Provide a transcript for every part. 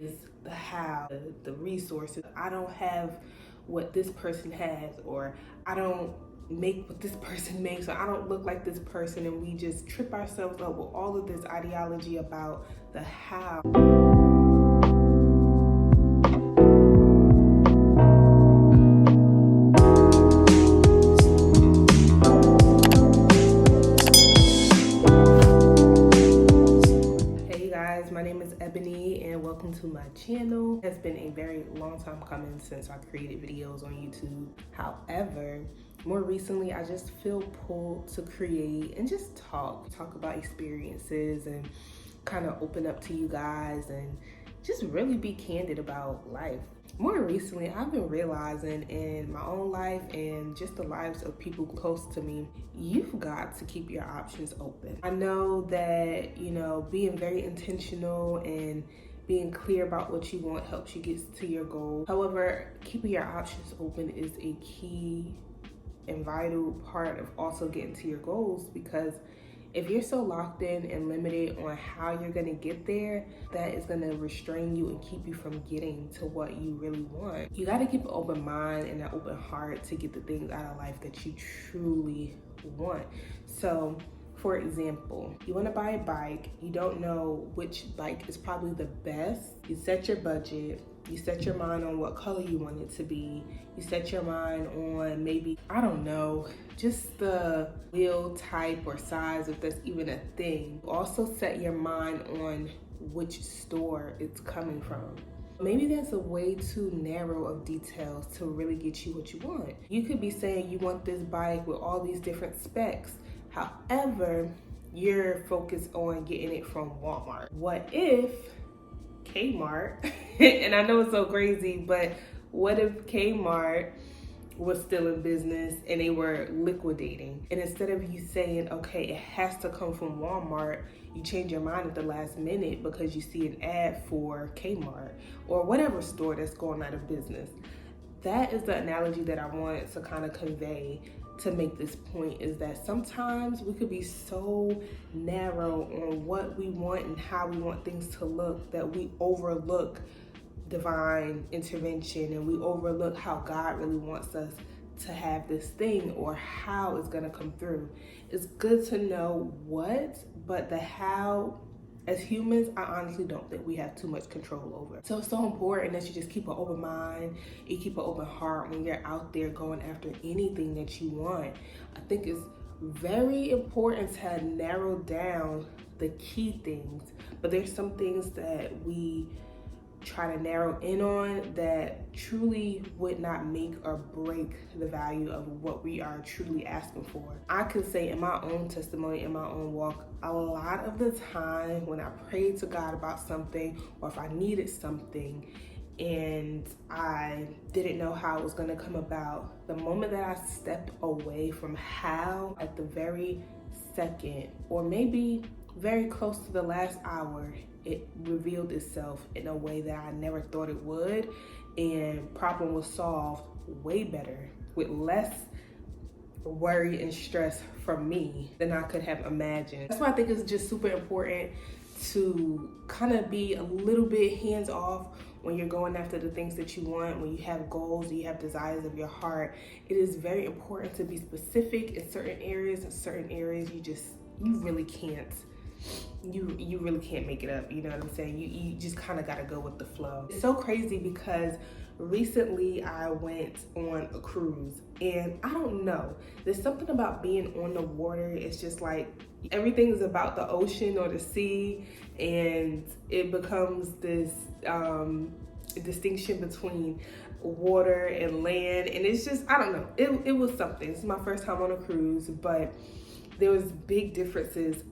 is the how, the resources. I don't have what this person has, or I don't make what this person makes, or I don't look like this person, and we just trip ourselves up with all of this ideology about the how. My name is Ebony and welcome to my channel. It has been a very long time coming since I created videos on YouTube. However, more recently I just feel pulled to create and just talk about experiences and kind of open up to you guys and just really be candid about life. More recently, I've been realizing in my own life and just the lives of people close to me, you've got to keep your options open. I know that, being very intentional and being clear about what you want helps you get to your goal. However, keeping your options open is a key and vital part of also getting to your goals, because if you're so locked in and limited on how you're gonna get there, that is gonna restrain you and keep you from getting to what you really want. You gotta keep an open mind and an open heart to get the things out of life that you truly want. So, for example, you wanna buy a bike, you don't know which bike is probably the best. You set your budget, you set your mind on what color you want it to be. You set your mind on maybe, I don't know, just the wheel type or size, if that's even a thing. You also set your mind on which store it's coming from. Maybe that's a way too narrow of details to really get you what you want. You could be saying you want this bike with all these different specs. However, you're focused on getting it from Walmart. What if Kmart, and I know it's so crazy, but what if Kmart was still in business and they were liquidating? And instead of you saying, okay, it has to come from Walmart, you change your mind at the last minute because you see an ad for Kmart or whatever store that's going out of business. That is the analogy that I wanted to kind of convey to make this point, is that sometimes we could be so narrow on what we want and how we want things to look that we overlook divine intervention and we overlook how God really wants us to have this thing or how it's gonna come through. It's good to know what, but the how, as humans, I honestly don't think we have too much control over. So it's so important that you just keep an open mind, you keep an open heart when you're out there going after anything that you want. I think it's very important to narrow down the key things, but there's some things that we try to narrow in on that truly would not make or break the value of what we are truly asking for. I can say in my own testimony, in my own walk, a lot of the time when I prayed to God about something, or if I needed something and I didn't know how it was gonna come about, the moment that I stepped away from how, at the very second, or maybe very close to the last hour, it revealed itself in a way that I never thought it would, and problem was solved way better with less worry and stress from me than I could have imagined. That's why I think it's just super important to kind of be a little bit hands off when you're going after the things that you want. When you have goals, you have desires of your heart, it is very important to be specific in certain areas. In certain areas, you really can't. You really can't make it up, you know what I'm saying? You just kind of got to go with the flow. It's so crazy because recently I went on a cruise, and I don't know, there's something about being on the water. It's just like everything is about the ocean or the sea, and it becomes this distinction between water and land, and it's just, I don't know, it was something. It's my first time on a cruise, but there was big differences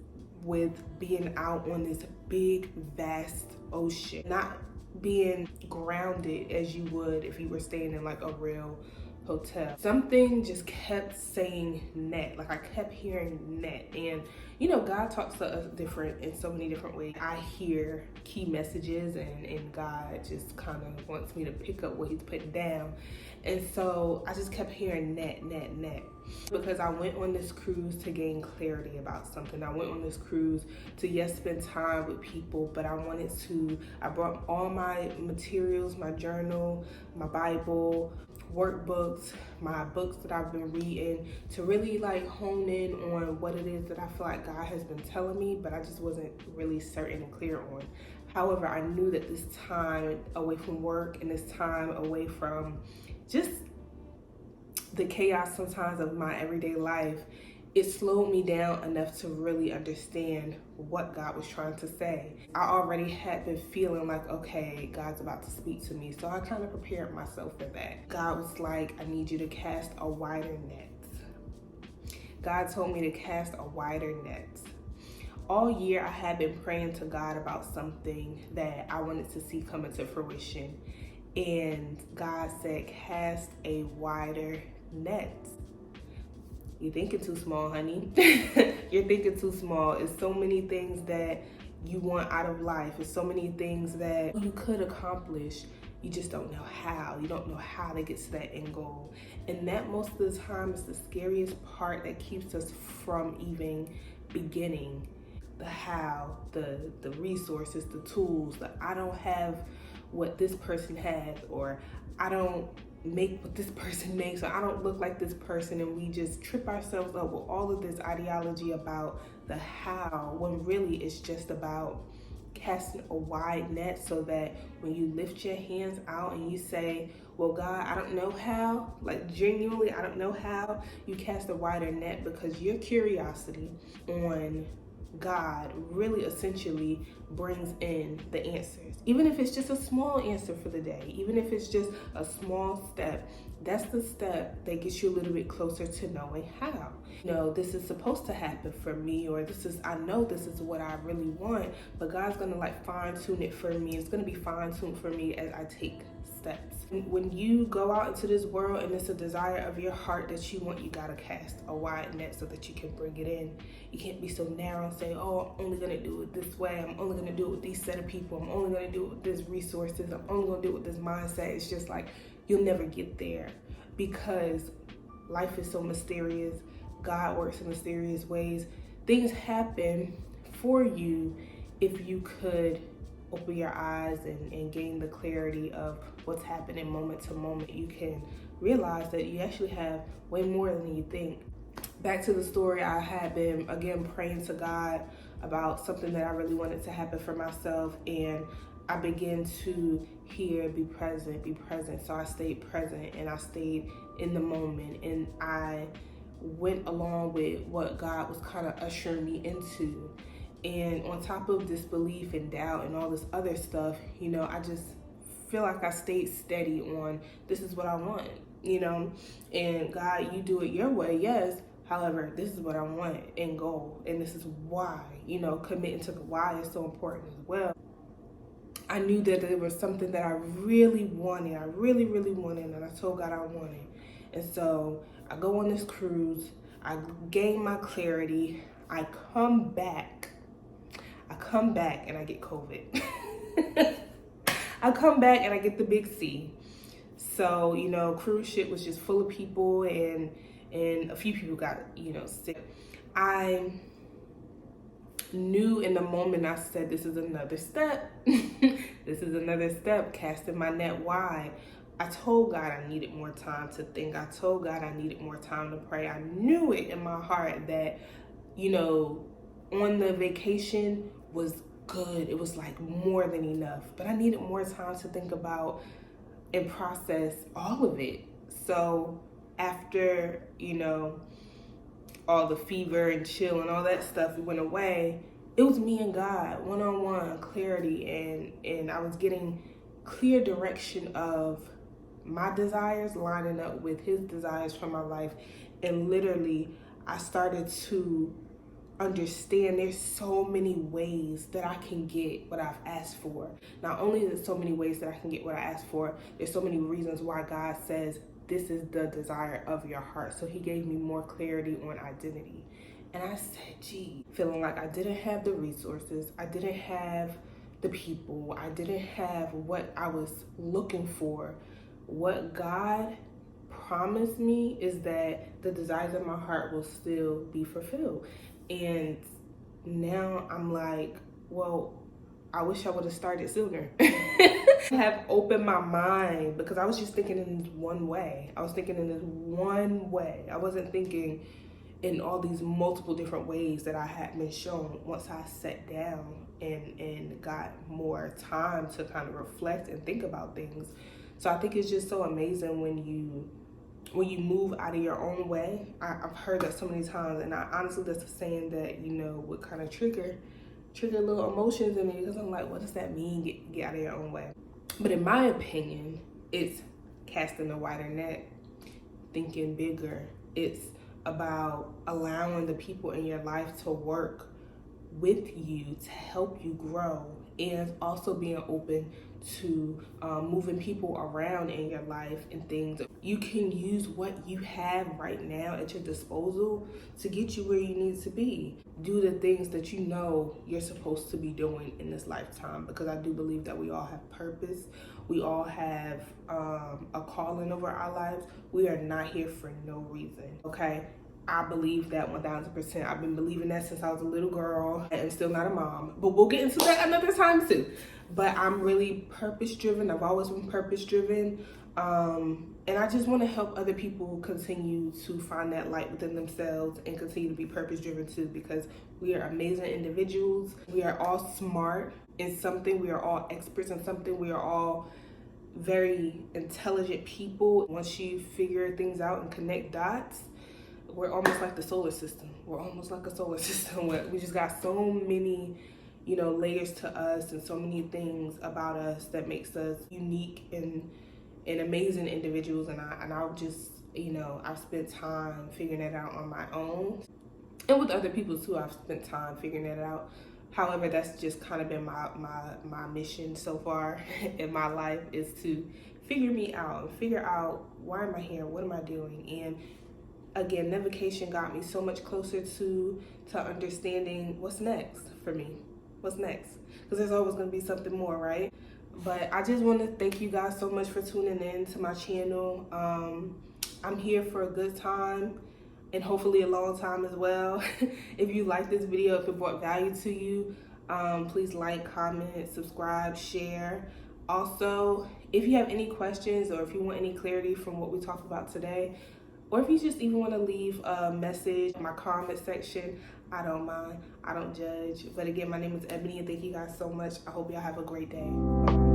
with being out on this big, vast ocean, not being grounded as you would if you were staying in like a real hotel. Something just kept saying net, like I kept hearing net. And God talks to us different in so many different ways. I hear key messages, and God just kind of wants me to pick up what he's putting down. And so I just kept hearing net, because I went on this cruise to gain clarity about something. I went on this cruise to, yes, spend time with people, but I brought all my materials, my journal, my Bible, workbooks, my books that I've been reading, to really like hone in on what it is that I feel like God has been telling me, but I just wasn't really certain and clear on. However, I knew that this time away from work and this time away from just the chaos sometimes of my everyday life, it slowed me down enough to really understand what God was trying to say. I already had been feeling like, okay, God's about to speak to me. So I kind of prepared myself for that. God was like, I need you to cast a wider net. God told me to cast a wider net. All year I had been praying to God about something that I wanted to see come into fruition. And God said, cast a wider net. You're thinking too small, honey. You're thinking too small. It's so many things that you want out of life. It's so many things that you could accomplish. You just don't know how. You don't know how to get to that end goal. And that most of the time is the scariest part that keeps us from even beginning. The how, the resources, the tools, I don't have what this person has, or I don't make what this person makes, or I don't look like this person, and we just trip ourselves up with all of this ideology about the how, when really it's just about casting a wide net, so that when you lift your hands out and you say, well, God, I don't know how, like genuinely, I don't know how, you cast a wider net, because your curiosity on God really essentially brings in the answers. Even if it's just a small answer for the day, even if it's just a small step, that's the step that gets you a little bit closer to knowing how. You know, this is supposed to happen for me, or I know this is what I really want, but God's gonna like fine tune it for me. It's gonna be fine tuned for me as I take steps. When you go out into this world and it's a desire of your heart that you want, you gotta cast a wide net so that you can bring it in. You can't be so narrow and say, oh, I'm only gonna do it this way. I'm only gonna do it with these set of people. I'm only gonna do it with these resources. I'm only gonna do it with this mindset. It's just like, you'll never get there, because life is so mysterious. God works in mysterious ways. Things happen for you if you could open your eyes and gain the clarity of what's happening moment to moment. You can realize that you actually have way more than you think. Back to the story, I had been again praying to God about something that I really wanted to happen for myself, and I began to hear, be present. So I stayed present and I stayed in the moment, and I went along with what God was kind of ushering me into. And on top of disbelief and doubt and all this other stuff, you know, I just feel like I stayed steady on, this is what I want, you know, and God, you do it your way, yes. However, this is what I want and goal, and this is why, you know, committing to the why is so important as well. I knew that there was something that I really wanted. I really wanted, and I told God I wanted. And so I go on this cruise, I gain my clarity, I come back and I get COVID. I come back and I get the big C. So, you know, cruise ship was just full of people, and a few people got, you know, sick. I knew in the moment, I said, this is another step. This is another step, casting my net wide. I told God I needed more time to think. I told God I needed more time to pray. I knew it in my heart that, you know, on the vacation was good. It was like more than enough, but I needed more time to think about and process all of it. So after, you know, all the fever and chill and all that stuff went away, it was me and God, one-on-one clarity, and I was getting clear direction of my desires lining up with his desires for my life. And literally I started to understand there's so many ways that I can get what I've asked for. Not only is there so many ways that I can get what I asked for, there's so many reasons why God says this is the desire of your heart. So he gave me more clarity on identity. And I said, gee, feeling like I didn't have the resources. I didn't have, the people. I didn't have what I was looking for. What God promised me is that the desires of my heart will still be fulfilled. And now I'm like, well, I wish I would have started sooner. Have opened my mind, because I was just thinking in this one way. I was thinking in this one way. I wasn't thinking in all these multiple different ways that I had been shown once I sat down and got more time to kind of reflect and think about things. So I think it's just so amazing when you move out of your own way. I've heard that so many times, and I honestly, that's a saying that, you know, would kind of trigger little emotions in me, because I'm like, what does that mean, get out of your own way? But in my opinion, it's casting a wider net, thinking bigger. It's about allowing the people in your life to work with you to help you grow, and also being open to moving people around in your life and things. You can use what you have right now at your disposal to get you where you need to be. Do the things that you know you're supposed to be doing in this lifetime, because I do believe that we all have purpose. We all have a calling over our lives. We are not here for no reason, okay? I believe that 1000%. I've been believing that since I was a little girl, and still not a mom. But we'll get into that another time too. But I'm really purpose-driven. I've always been purpose-driven. And I just want to help other people continue to find that light within themselves and continue to be purpose-driven too, because we are amazing individuals. We are all smart in something. We are all experts in something. We are all very intelligent people. Once you figure things out and connect dots, we're almost like the solar system. We're almost like a solar system. We just got so many, you know, layers to us, and so many things about us that makes us unique and amazing individuals. And I just, you know, I've spent time figuring that out on my own, and with other people too. I've spent time figuring that out. However, that's just kind of been my mission so far in my life, is to figure me out and figure out, why am I here? What am I doing? And again, Nevocation got me so much closer to understanding what's next for me. What's next? Because there's always going to be something more, right? But I just want to thank you guys so much for tuning in to my channel. I'm here for a good time, and hopefully a long time as well. If you like this video, if it brought value to you, please like, comment, subscribe, share. Also, if you have any questions, or if you want any clarity from what we talked about today, or if you just even want to leave a message in my comment section, I don't mind. I don't judge. But again, my name is Ebony, and thank you guys so much. I hope y'all have a great day. Bye.